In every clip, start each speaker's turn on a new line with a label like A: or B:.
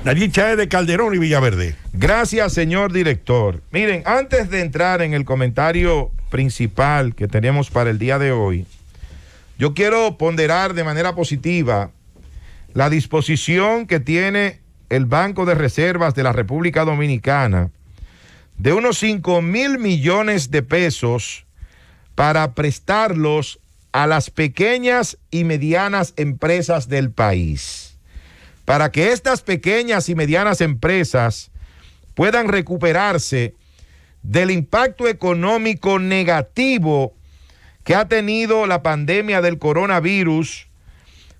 A: Nayib Chaez de Calderón y Villaverde.
B: Gracias, señor director. Miren, antes de entrar en el comentario principal que tenemos para el día de hoy, yo quiero ponderar de manera positiva la disposición que tiene el Banco de Reservas de la República Dominicana de unos 5,000 millones de pesos para prestarlos a las pequeñas y medianas empresas del país, para que estas pequeñas y medianas empresas puedan recuperarse del impacto económico negativo que ha tenido la pandemia del coronavirus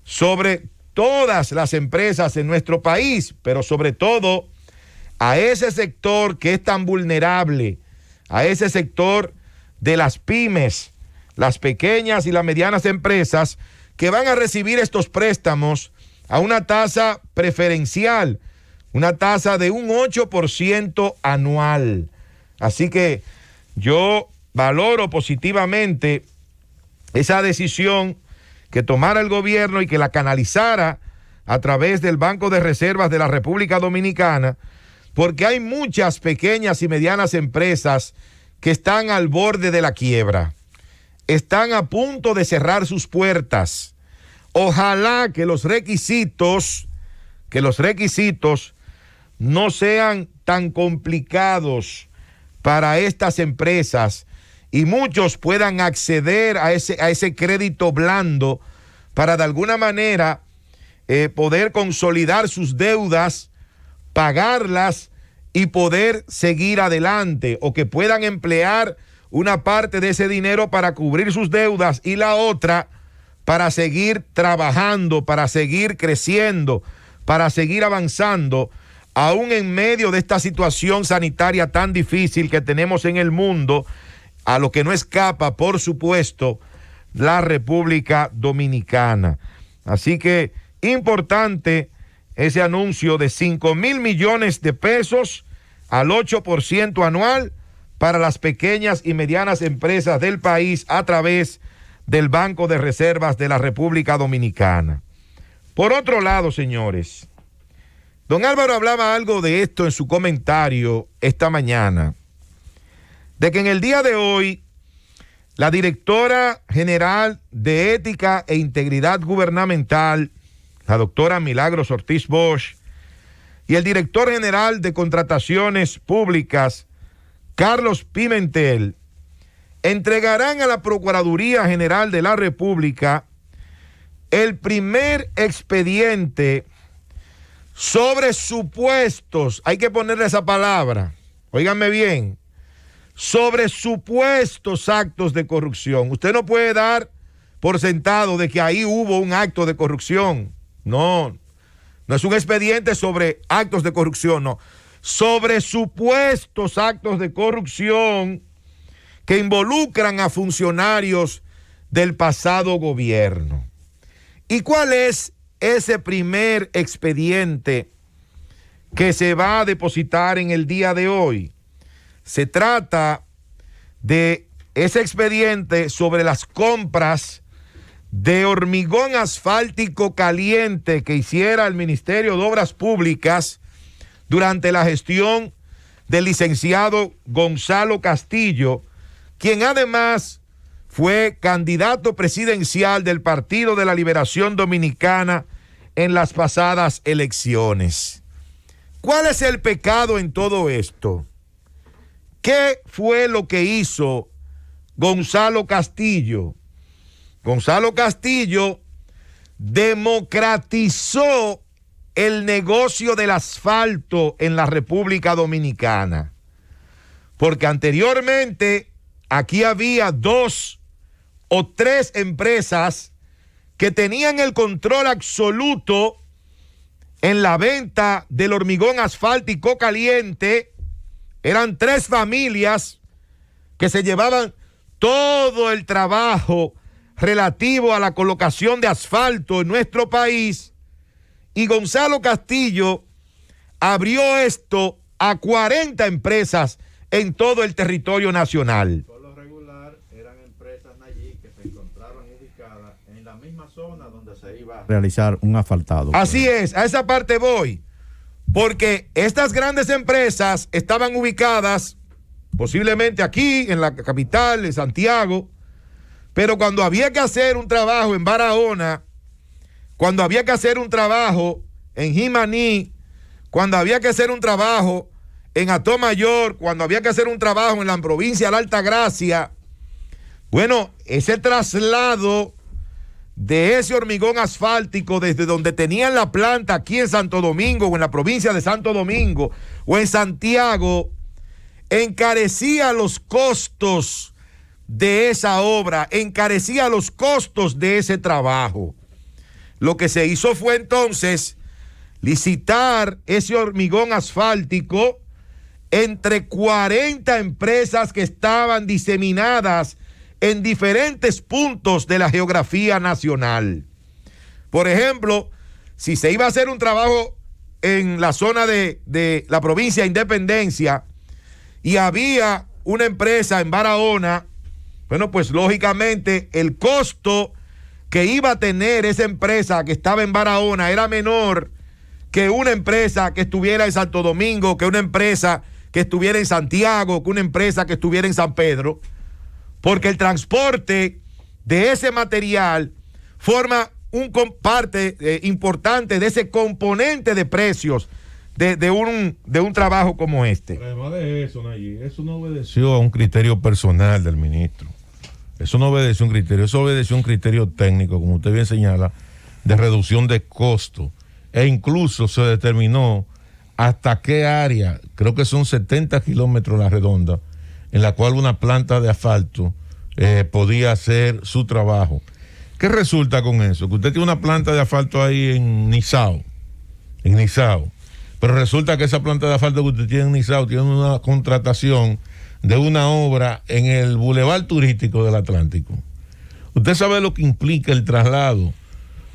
B: sobre todas las empresas en nuestro país, pero sobre todo a ese sector que es tan vulnerable, a ese sector de las pymes, las pequeñas y las medianas empresas que van a recibir estos préstamos a una tasa preferencial, una tasa de un 8% anual. Así que yo valoro positivamente esa decisión que tomara el gobierno y que la canalizara a través del Banco de Reservas de la República Dominicana, porque hay muchas pequeñas y medianas empresas que están al borde de la quiebra, están a punto de cerrar sus puertas. Ojalá que los requisitos no sean tan complicados para estas empresas y muchos puedan acceder a ese crédito blando para de alguna manera poder consolidar sus deudas, pagarlas y poder seguir adelante, o que puedan emplear una parte de ese dinero para cubrir sus deudas y la otra para seguir trabajando, para seguir creciendo, para seguir avanzando, aún en medio de esta situación sanitaria tan difícil que tenemos en el mundo, a lo que no escapa, por supuesto, la República Dominicana. Así que importante ese anuncio de 5,000 millones de pesos al 8% anual para las pequeñas y medianas empresas del país a través del Banco de Reservas de la República Dominicana. Por otro lado, señores, don Álvaro hablaba algo de esto en su comentario esta mañana, de que en el día de hoy la directora general de Ética e Integridad Gubernamental, la doctora Milagros Ortiz Bosch, y el director general de Contrataciones Públicas, Carlos Pimentel, entregarán a la Procuraduría General de la República el primer expediente sobre supuestos, hay que ponerle esa palabra, óiganme bien, sobre supuestos actos de corrupción. Usted no puede dar por sentado de que ahí hubo un acto de corrupción. No, no es un expediente sobre actos de corrupción, no. Sobre supuestos actos de corrupción que involucran a funcionarios del pasado gobierno. ¿Y cuál es ese primer expediente que se va a depositar en el día de hoy? Se trata de ese expediente sobre las compras de hormigón asfáltico caliente que hiciera el Ministerio de Obras Públicas durante la gestión del licenciado Gonzalo Castillo, quien además fue candidato presidencial del Partido de la Liberación Dominicana en las pasadas elecciones. ¿Cuál es el pecado en todo esto? ¿Qué fue lo que hizo Gonzalo Castillo? Gonzalo Castillo democratizó el negocio del asfalto en la República Dominicana, porque anteriormente aquí había 2 o 3 empresas que tenían el control absoluto en la venta del hormigón asfáltico caliente. Eran 3 familias que se llevaban todo el trabajo relativo a la colocación de asfalto en nuestro país, y Gonzalo Castillo abrió esto a 40 empresas en todo el territorio nacional.
C: Por lo regular eran empresas allí que se encontraban ubicadas en la misma zona donde se iba a realizar un asfaltado.
B: Así es, a esa parte voy. porque estas grandes empresas estaban ubicadas posiblemente aquí, en la capital, en Santiago, pero cuando había que hacer un trabajo en Barahona, cuando había que hacer un trabajo en Jimaní, cuando había que hacer un trabajo en Atomayor, cuando había que hacer un trabajo en la provincia de la Altagracia, bueno, ese traslado de ese hormigón asfáltico desde donde tenían la planta aquí en Santo Domingo o en la provincia de Santo Domingo o en Santiago, encarecía los costos de esa obra, encarecía los costos de ese trabajo. Lo que se hizo fue entonces licitar ese hormigón asfáltico entre 40 empresas que estaban diseminadas en diferentes puntos de la geografía nacional. Por ejemplo, si se iba a hacer un trabajo en la zona de la provincia de Independencia y había una empresa en Barahona, bueno, pues lógicamente el costo que iba a tener esa empresa que estaba en Barahona era menor que una empresa que estuviera en Santo Domingo, que una empresa que estuviera en Santiago, que una empresa que estuviera en San Pedro, porque el transporte de ese material forma parte importante de ese componente de precios de un trabajo como este.
A: Además de eso, Nayib, eso no obedeció a un criterio personal del ministro. Eso no obedeció a un criterio, eso obedeció a un criterio técnico, como usted bien señala, de reducción de costo. E incluso se determinó hasta qué área, creo que son 70 kilómetros la redonda, en la cual una planta de asfalto podía hacer su trabajo. ¿Qué resulta con eso? Que usted tiene una planta de asfalto ahí en Nizao, pero resulta que esa planta de asfalto que usted tiene en Nizao tiene una contratación de una obra en el Boulevard Turístico del Atlántico. Usted sabe lo que implica el traslado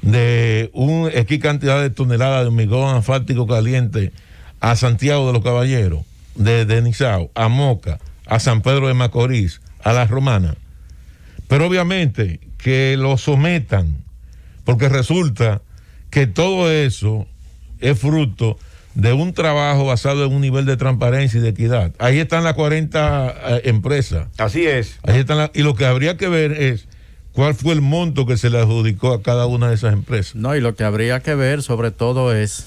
A: de X cantidad de toneladas de hormigón asfáltico caliente a Santiago de los Caballeros, de Nizao, a Moca, a San Pedro de Macorís, a La Romana. Pero obviamente que lo sometan, porque resulta que todo eso es fruto de un trabajo basado en un nivel de transparencia y de equidad. Ahí están las 40 empresas.
B: Así es.
A: Ahí están y lo que habría que ver es cuál fue el monto que se le adjudicó a cada una de esas empresas.
C: No, y lo que habría que ver sobre todo es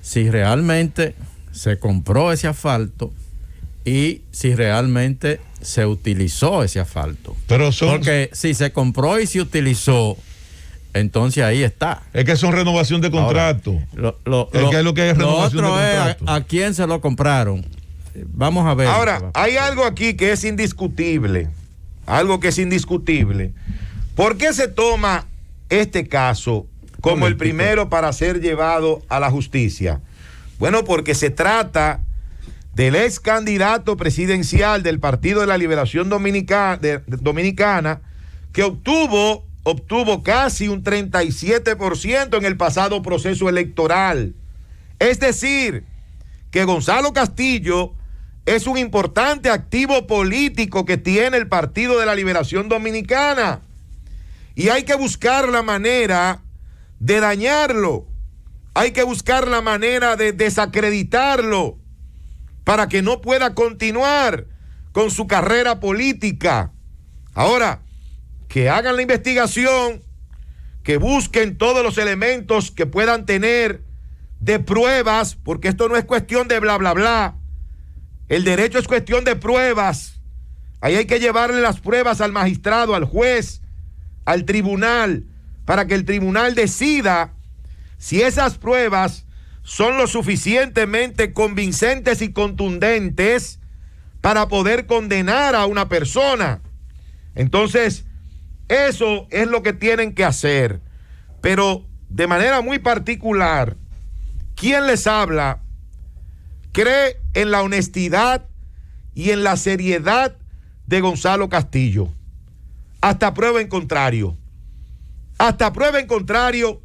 C: si realmente se compró ese asfalto y si realmente se utilizó ese asfalto. Porque si se compró y se utilizó, entonces ahí está.
A: Es que son renovación de contrato.
C: Lo otro es a quién se lo compraron. Vamos a ver.
B: Ahora, hay algo aquí que es indiscutible. Algo que es indiscutible. ¿Por qué se toma este caso como el primero para ser llevado a la justicia? Bueno, porque se trata del ex candidato presidencial del Partido de la Liberación Dominicana, que obtuvo casi un 37% en el pasado proceso electoral. Es decir, que Gonzalo Castillo es un importante activo político que tiene el Partido de la Liberación Dominicana y hay que buscar la manera de dañarlo, hay que buscar la manera de desacreditarlo para que no pueda continuar con su carrera política. Ahora, que hagan la investigación, que busquen todos los elementos que puedan tener de pruebas, porque esto no es cuestión de bla, bla, bla. El derecho es cuestión de pruebas. Ahí hay que llevarle las pruebas al magistrado, al juez, al tribunal, para que el tribunal decida si esas pruebas son lo suficientemente convincentes y contundentes para poder condenar a una persona. Entonces, eso es lo que tienen que hacer. Pero de manera muy particular, quien les habla cree en la honestidad y en la seriedad de Gonzalo Castillo. Hasta prueba en contrario. Hasta prueba en contrario,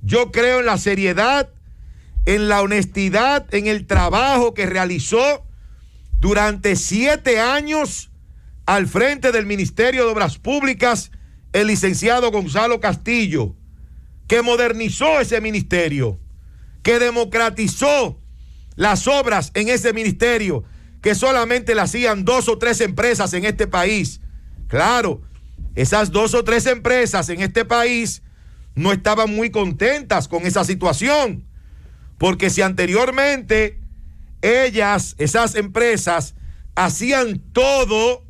B: yo creo en la seriedad, en la honestidad, en el trabajo que realizó durante 7 años al frente del Ministerio de Obras Públicas el licenciado Gonzalo Castillo, que modernizó ese ministerio, que democratizó las obras en ese ministerio, que solamente la hacían 2 o 3 empresas en este país. Claro, esas 2 o 3 empresas en este país no estaban muy contentas con esa situación, porque si anteriormente esas empresas, hacían todo,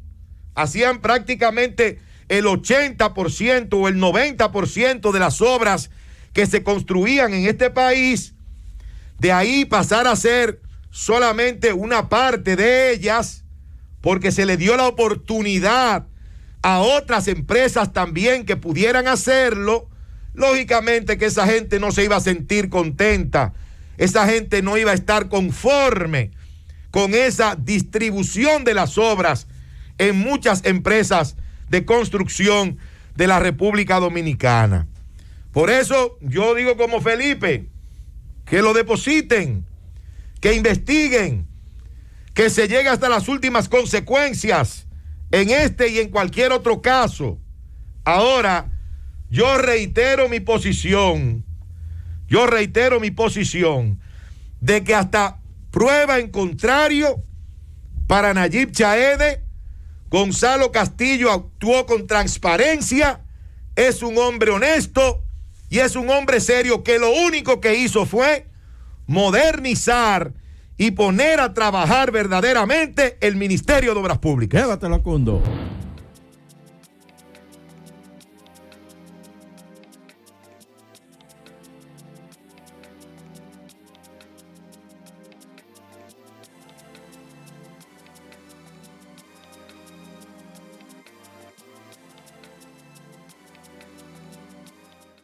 B: hacían prácticamente el 80% o el 90% de las obras que se construían en este país, de ahí pasar a ser solamente una parte de ellas, porque se le dio la oportunidad a otras empresas también que pudieran hacerlo. Lógicamente que esa gente no se iba a sentir contenta, esa gente no iba a estar conforme con esa distribución de las obras en muchas empresas de construcción de la República Dominicana. Por eso yo digo como Felipe, que lo depositen, que investiguen, que se llegue hasta las últimas consecuencias en este y en cualquier otro caso. Ahora, yo reitero mi posición de que hasta prueba en contrario para Nayib Chaede, Gonzalo Castillo actuó con transparencia, es un hombre honesto y es un hombre serio que lo único que hizo fue modernizar y poner a trabajar verdaderamente el Ministerio de Obras Públicas.
C: Llévatelo, Cundo.